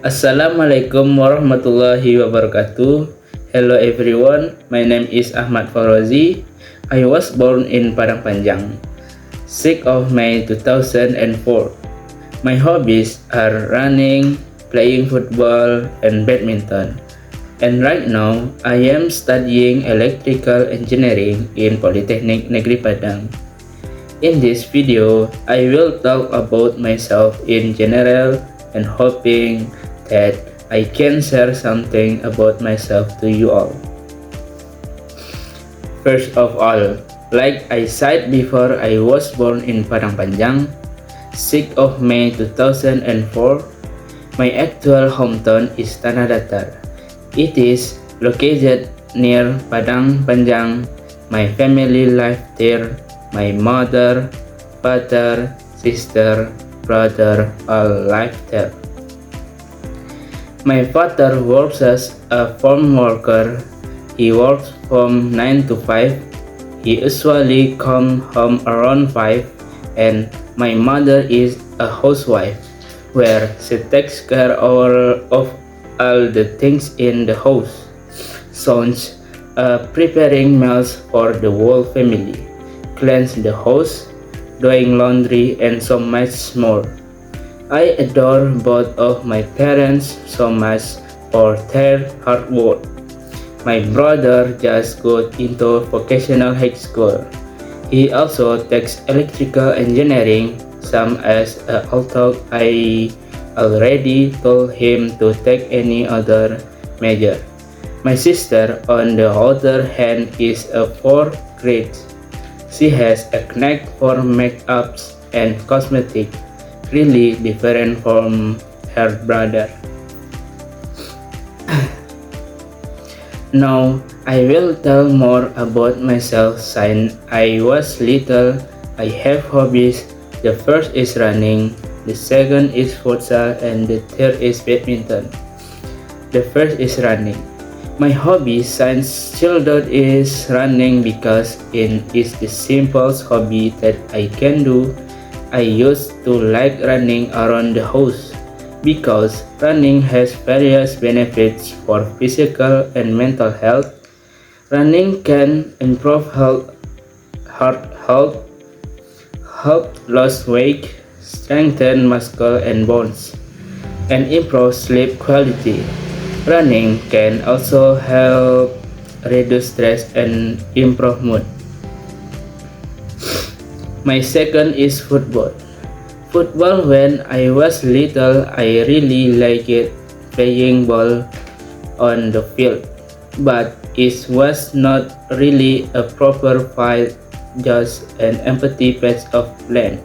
Assalamualaikum warahmatullahi wabarakatuh. Hello everyone, my name is Ahmad Fauzi. I was born in Padang Panjang, 6th of May 2004. My hobbies are running, playing football, and badminton. And right now, I am studying electrical engineering in Polytechnic Negeri Padang. In this video, I will talk about myself in general and hoping that I can share something about myself to you all. First of all, like I said before, I was born in Padang Panjang, 6th of May 2004. My actual hometown is Tanah Datar. It is located near Padang Panjang. My family live there. My mother, father, sister, brother all live there. My father works as a farm worker. He works from 9 to 5. He usually comes home around 5, and my mother is a housewife where she takes care of all the things in the house, such preparing meals for the whole family, cleans the house, doing laundry, and so much more. I adore both of my parents so much for their hard work. My brother just got into vocational high school. He also takes electrical engineering, some as although I already told him to take any other major. My sister, on the other hand, is a 4th grade. She has a knack for makeups and cosmetics, really different from her brother. Now, I will tell more about myself since I was little. I have hobbies. The first is running, the second is futsal, and the third is badminton. The first is running. My hobby since childhood is running because it is the simplest hobby that I can do. I used to like running around the house because running has various benefits for physical and mental health. Running can improve heart health, help lose weight, strengthen muscle and bones, and improve sleep quality. Running can also help reduce stress and improve mood. My second is football. Football, when I was little, I really liked it playing ball on the field, but it was not really a proper field, just an empty patch of land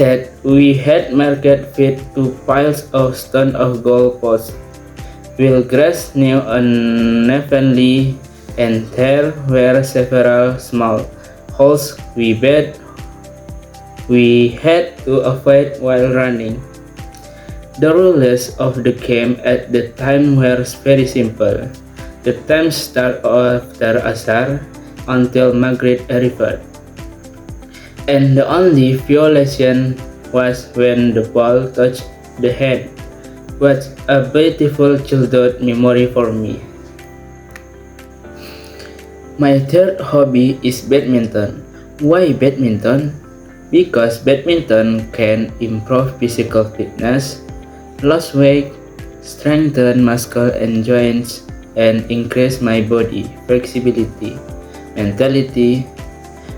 that we had marked fit to piles of stone of goalposts. Will grass new unevenly, and there were several small holes we had to avoid while running. The rules of the game at the time were very simple. The time started after Asar until Maghrib arrived, and the only violation was when the ball touched the hand. What a beautiful childhood memory for me. My third hobby is badminton. Why badminton? Because badminton can improve physical fitness, lose weight, strengthen muscle and joints, and increase my body flexibility, mentality.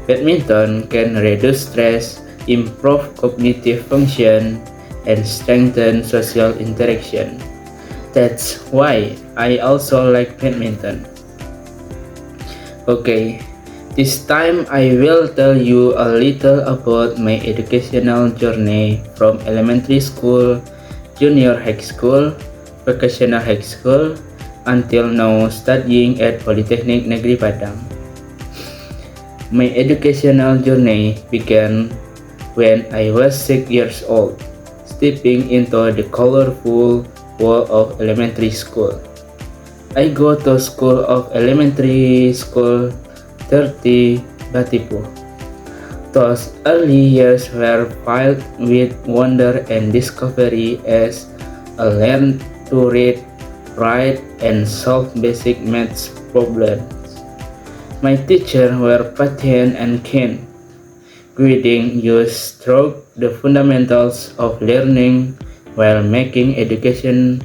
Badminton can reduce stress, improve cognitive function, and strengthen social interaction. That's why I also like badminton. Okay, this time I will tell you a little about my educational journey from elementary school, junior high school, vocational high school, until now studying at Polytechnic Negeri Padang. My educational journey began when I was 6 years old, stepping into the colorful world of elementary school. I go to school of elementary school 30 Batipu. Those early years were filled with wonder and discovery as I learned to read, write, and solve basic maths problems. My teachers were patient and keen, guiding us through the fundamentals of learning while making education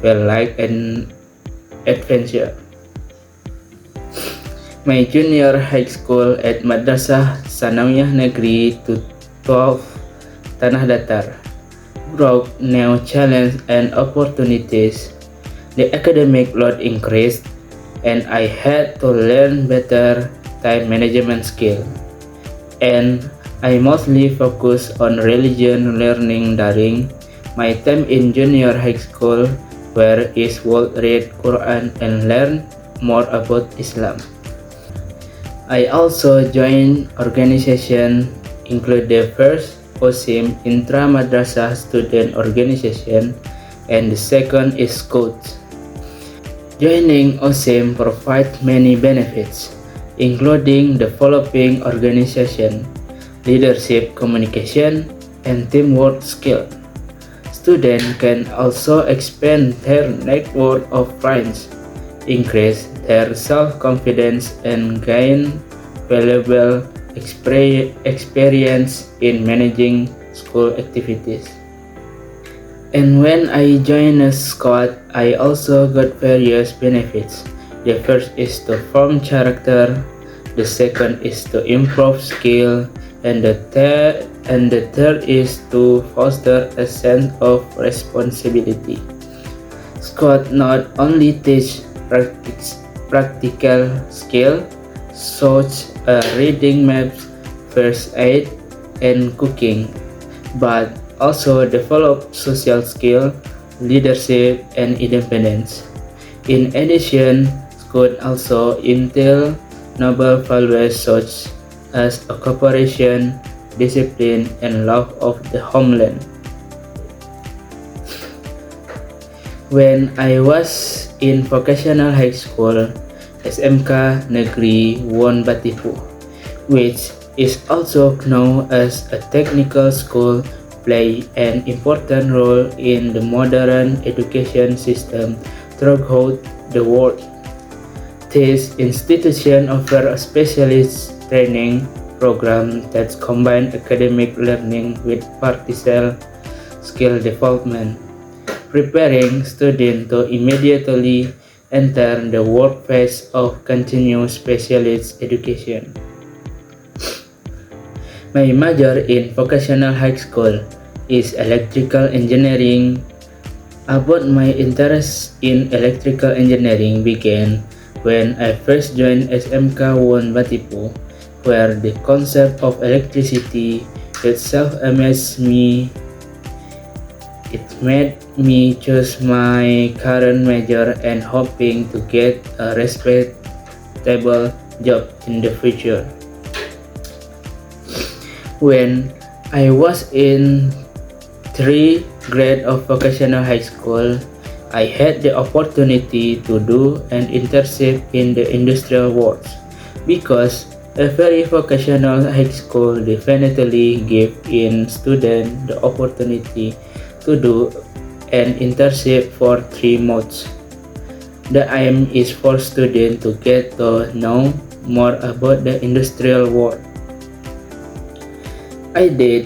feel like an adventure. My junior high school at Madrasah Sanawiyah Negeri 12 Tanah Datar brought new challenges and opportunities. The academic load increased, and I had to learn better time management skills. And I mostly focused on religion learning during my time in junior high school, where I would read Quran and learn more about Islam. I also joined organizations include the first OSIM Intra Madrasah Student Organization and the second is Scouts. Joining OSIM provides many benefits, including the following organization, leadership, communication, and teamwork skills. Students can also expand their network of friends, increase their self-confidence, and gain valuable experience in managing school activities. And when I joined a squad, I also got various benefits. The first is to form character, the second is to improve skill, and the third is to foster a sense of responsibility. Squad not only teach practical skill such as reading maps, first aid, and cooking, but also develop social skill, leadership, and independence. In addition, school also entail noble values such as cooperation, discipline, and love of the homeland. When I was in vocational high school, SMK Negeri 1 Batipu, which is also known as a technical school, play an important role in the modern education system throughout the world. This institution offers a specialist training program that combines academic learning with practical skill development, preparing students to immediately enter the work phase of continuous specialist education. My major in vocational high school is electrical engineering. About my interest in electrical engineering began when I first joined SMK 1 Batipu, where the concept of electricity itself amazed me. It made me choose my current major and hoping to get a respectable job in the future. When I was in 3rd grade of vocational high school, I had the opportunity to do an internship in the industrial world because every vocational high school definitely gives in students the opportunity to do an internship for 3 months. The aim is for students to get to know more about the industrial world. I did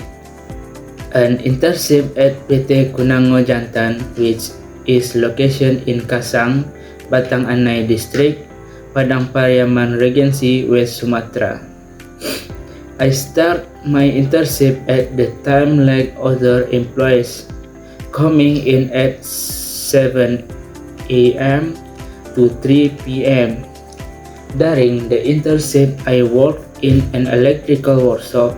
an internship at PT Kunango Jantan, which is located in Kasang, Batang Anai District, Padang Pariaman Regency, West Sumatra. I start my internship at the time like other employees, coming in at 7 a.m. to 3 p.m. During the internship, I worked in an electrical workshop.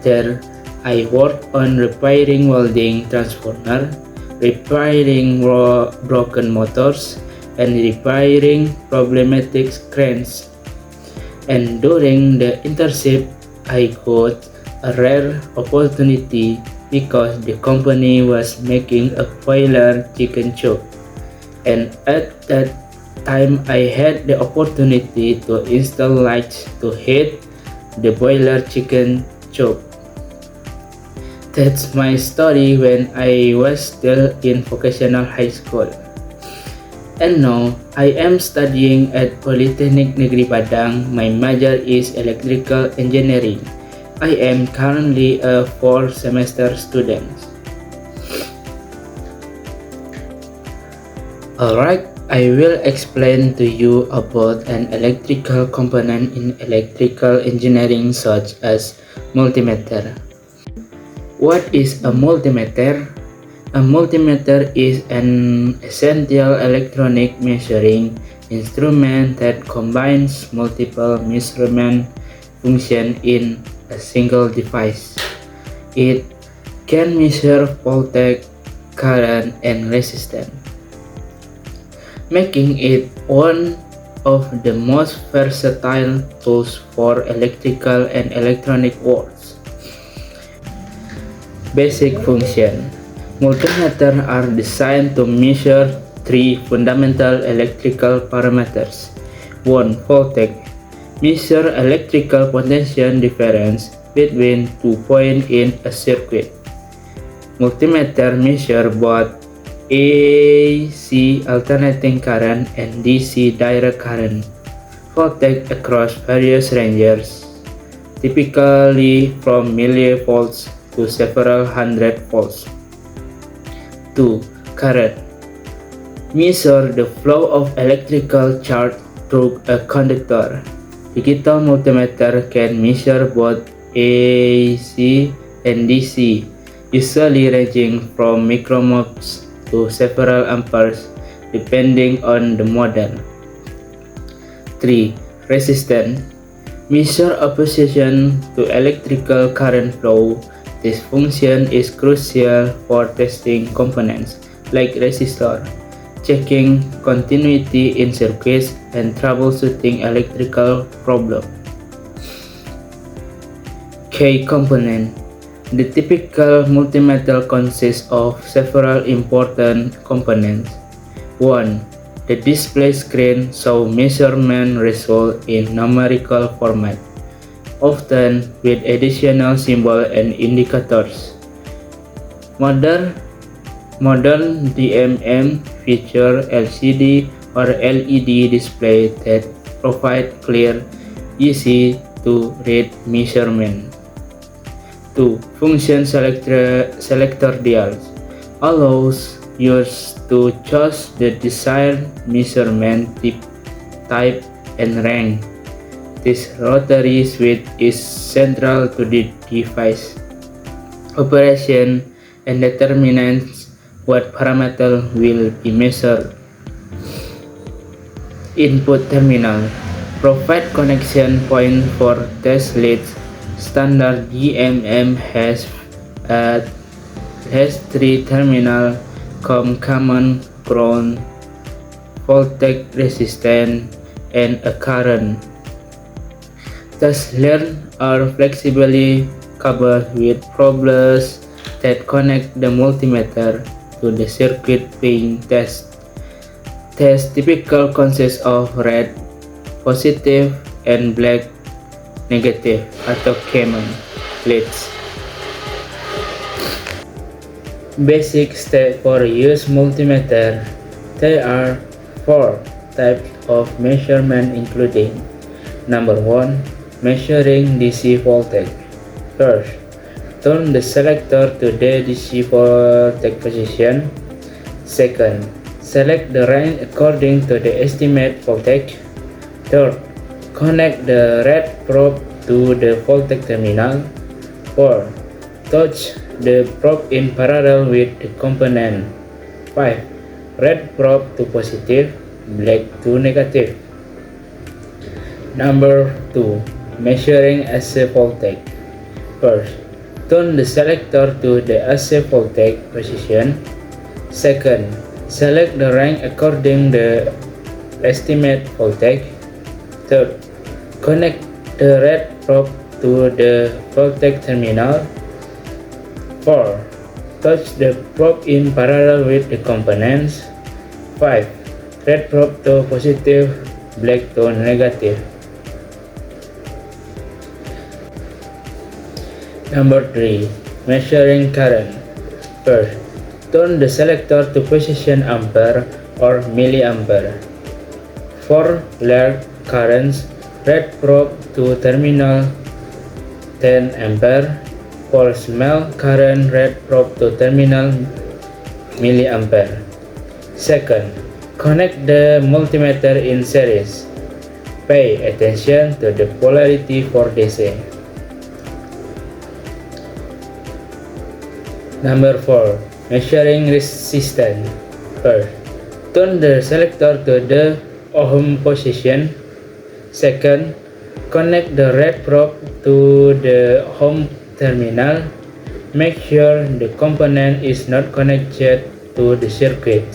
There, I worked on repairing welding transformer, repairing broken motors, and repairing problematic cranes. And during the internship, I got a rare opportunity because the company was making a boiler chicken chop. And at that time, I had the opportunity to install lights to heat the boiler chicken chop. That's my story when I was still in vocational high school. And now I am studying at Polytechnic Negeri Padang. My major is electrical engineering. I am currently a 4th semester student. Alright, I will explain to you about an electrical component in electrical engineering such as multimeter. What is a multimeter? A multimeter is an essential electronic measuring instrument that combines multiple measurement functions in a single device. It can measure voltage, current, and resistance, making it one of the most versatile tools for electrical and electronic works. Basic function. Multimeters are designed to measure three fundamental electrical parameters. 1. Voltage. Measure electrical potential difference between 2 points in a circuit. Multimeter measure both AC alternating current and DC direct current voltage across various ranges, typically from millivolts to several hundred volts. 2. Current. Measure the flow of electrical charge through a conductor. Digital multimeter can measure both AC and DC, usually ranging from microamps to several amperes depending on the model. 3. Resistance. Measure opposition to electrical current flow. This function is crucial for testing components like resistor, checking continuity in circuits, and troubleshooting electrical problems. Key component. The typical multimeter consists of several important components. 1. The display screen shows measurement results in numerical format, often with additional symbols and indicators. Modern DMM feature LCD or LED display that provide clear, easy to read measurement. 2. Function selector dials allows users to choose the desired measurement type and rank. This rotary switch is central to the device operation and determines what parameter will be measured. Input terminal. Provide connection point for test leads. Standard DMM has 3 terminal, common ground, voltage resistance, and a current. Test leads are flexibly coupled with probes that connect the multimeter to the circuit being tested. Test typically consists of red positive and black negative atau common leads. Basic step for use multimeter. There are 4 types of measurement including: Number 1. Measuring DC voltage. First, turn the selector to the DC voltage position. Second, select the range according to the estimate voltage. Third, connect the red probe to the voltage terminal. 4. Touch the probe in parallel with the component. 5. Red probe to positive, black to negative. Number 2. Measuring AC voltage. First, turn the selector to the AC voltage position. Second, select the range according to the estimate voltage. Third, connect the red probe to the voltage terminal. 4. Touch the probe in parallel with the components. 5. Red probe to positive, black to negative. Number 3. Measuring current. First, turn the selector to position ampere or milliampere. For large currents, red probe to terminal 10 ampere. For small current, red probe to terminal milliampere. Second, connect the multimeter in series. Pay attention to the polarity for DC. Number 4. Measuring resistance. First, turn the selector to the ohm position. Second, connect the red probe to the ohm terminal. Make sure the component is not connected to the circuit.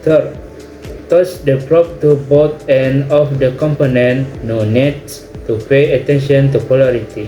Third, touch the probe to both ends of the component. No need to pay attention to polarity.